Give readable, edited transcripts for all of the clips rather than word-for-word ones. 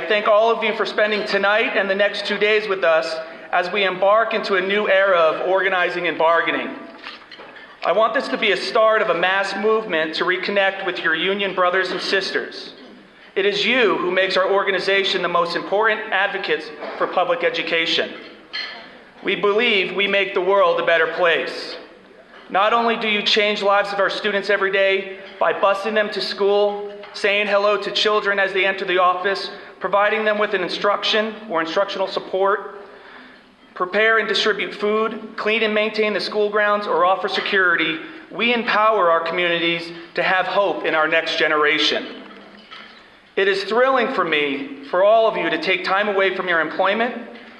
I thank all of you for spending tonight and the next 2 days with us as we embark into a new era of organizing and bargaining. I want this to be a start of a mass movement to reconnect with your union brothers and sisters. It is you who makes our organization the most important advocates for public education. We believe we make the world a better place. Not only do you change lives of our students every day by busing them to school, saying hello to children as they enter the office, providing them with an instruction or instructional support, prepare and distribute food, clean and maintain the school grounds, or offer security, we empower our communities to have hope in our next generation. It is thrilling for me, for all of you, to take time away from your employment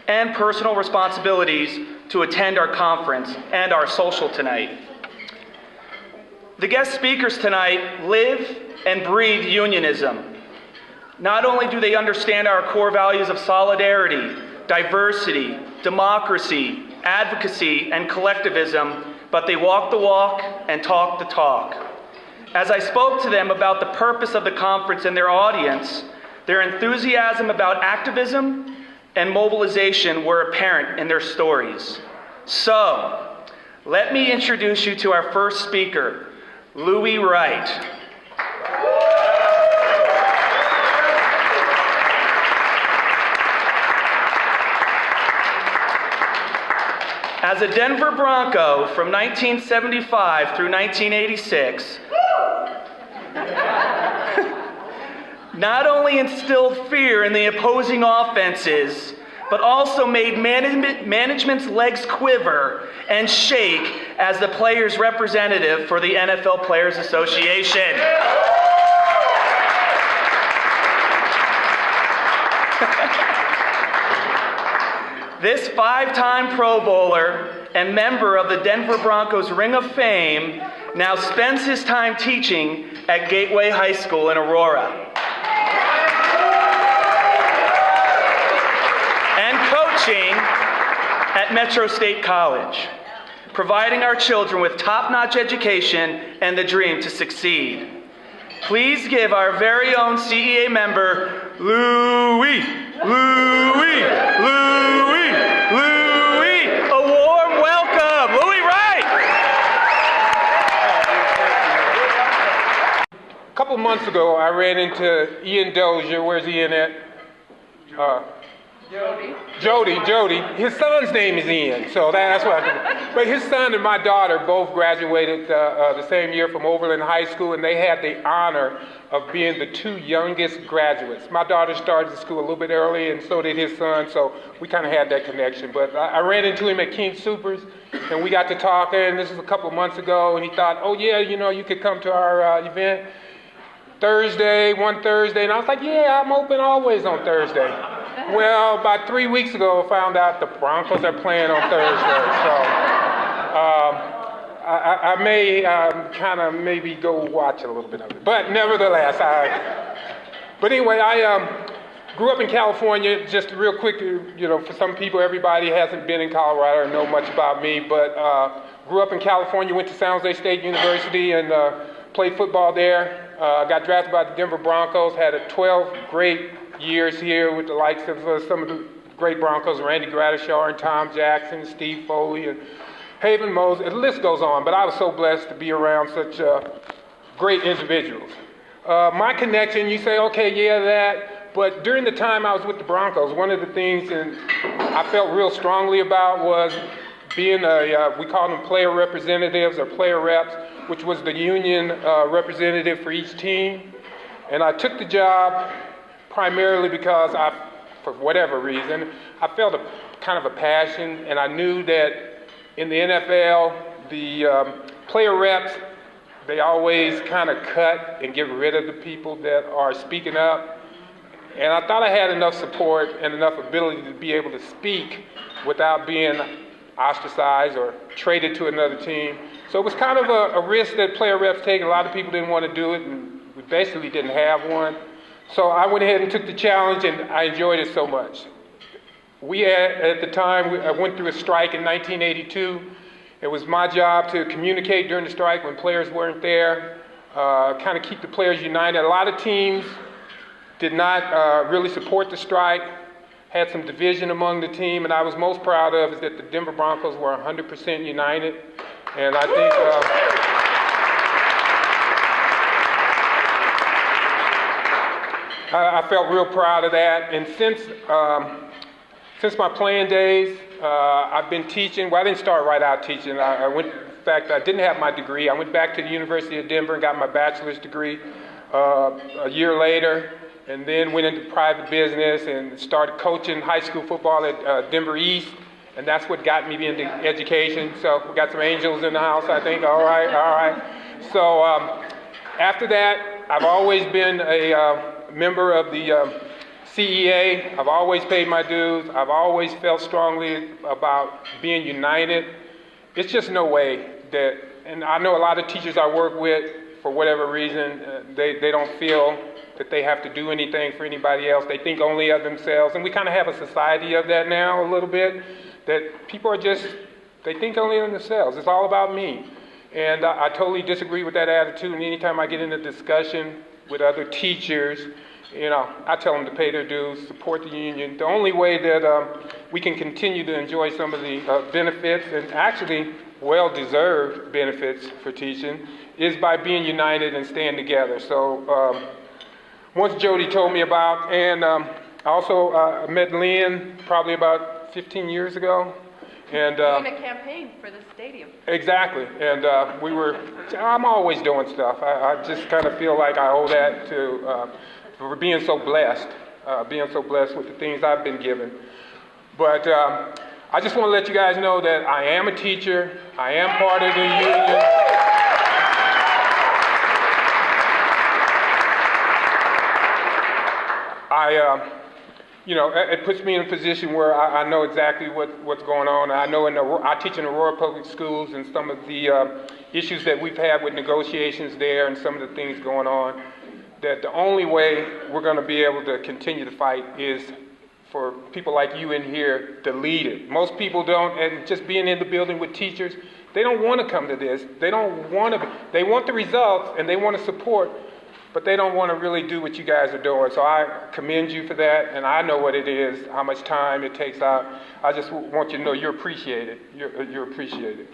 and personal responsibilities to attend our conference and our social tonight. The guest speakers tonight live and breathe unionism. Not only do they understand our core values of solidarity, diversity, democracy, advocacy, and collectivism, but they walk the walk and talk the talk. As I spoke to them about the purpose of the conference and their audience, their enthusiasm about activism and mobilization were apparent in their stories. So, let me introduce you to our first speaker, Louis Wright. As a Denver Bronco from 1975 through 1986, not only instilled fear in the opposing offenses, but also made management's legs quiver and shake as the players' representative for the NFL Players Association. This five-time Pro Bowler and member of the Denver Broncos Ring of Fame now spends his time teaching at Gateway High School in Aurora and coaching at Metro State College, providing our children with top-notch education and the dream to succeed. Please give our very own CEA member, Louis, a warm welcome. Louis Wright. A couple months ago, I ran into Ian Dozier. Where's Ian at? Jody. His son's name is Ian, so that's what But his son and my daughter both graduated the same year from Overland High School, and they had the honor of being the two youngest graduates. My daughter started school a little bit early, and so did his son, so we kind of had that connection. But I ran into him at King Soopers, and we got to talking. This was a couple months ago, and he thought, oh yeah, you could come to our event one Thursday, and I was like, yeah, I'm open always on Thursday. Well, about 3 weeks ago, I found out the Broncos are playing on Thursday, so I may kind of maybe go watch a little bit of it. But nevertheless, but anyway, I grew up in California. Just real quick, for some people, everybody hasn't been in Colorado or know much about me, but grew up in California, went to San Jose State University and played football there. Got drafted by the Denver Broncos, had 12 great years here with the likes of some of the great Broncos, Randy Gradishaw and Tom Jackson, Steve Foley, and Haven Moses. The list goes on, but I was so blessed to be around such great individuals. My connection, you say, okay, yeah, that, but during the time I was with the Broncos, one of the things that I felt real strongly about was being we call them player representatives or player reps, which was the union representative for each team. And I took the job primarily because for whatever reason, I felt a kind of a passion, and I knew that in the NFL, the player reps, they always kind of cut and get rid of the people that are speaking up. And I thought I had enough support and enough ability to be able to speak without being ostracized or traded to another team. So it was kind of a risk that player reps take. A lot of people didn't want to do it, and we basically didn't have one. So I went ahead and took the challenge, and I enjoyed it so much. We at the time, I went through a strike in 1982. It was my job to communicate during the strike when players weren't there, kind of keep the players united. A lot of teams did not really support the strike, had some division among the team, and I was most proud of is that the Denver Broncos were 100% united, and I think I felt real proud of that. And since my playing days, I've been teaching. Well, I didn't start right out teaching. In fact, I didn't have my degree. I went back to the University of Denver and got my bachelor's degree a year later, and then went into private business and started coaching high school football at Denver East, and that's what got me into education. So we got some angels in the house, I think. All right. So after that, I've always been a member of the CEA. I've always paid my dues. I've always felt strongly about being united. It's just no way that, and I know a lot of teachers I work with, for whatever reason, they don't feel that they have to do anything for anybody else. They think only of themselves. And we kind of have a society of that now a little bit, that people are just, they think only of themselves. It's all about me. And I totally disagree with that attitude. And anytime I get in a discussion with other teachers, I tell them to pay their dues, support the union. The only way that we can continue to enjoy some of the benefits, and actually well-deserved benefits for teaching, is by being united and staying together. So once Jody told me about, and I also met Lynn probably about 15 years ago. And doing a campaign for the stadium. Exactly. And I'm always doing stuff. I just kind of feel like I owe that to, for being so blessed with the things I've been given. But I just want to let you guys know that I am a teacher. I am part of the union. It puts me in a position where I know exactly what's going on. I know I teach in Aurora Public Schools, and some of the issues that we've had with negotiations there and some of the things going on, that the only way we're going to be able to continue to fight is for people like you in here to lead it. Most people don't, and just being in the building with teachers, they don't want to come to this. They want the results and they want to support, but they don't want to really do what you guys are doing. So I commend you for that, and I know what it is, how much time it takes out. I just want you to know you're appreciated. You're appreciated.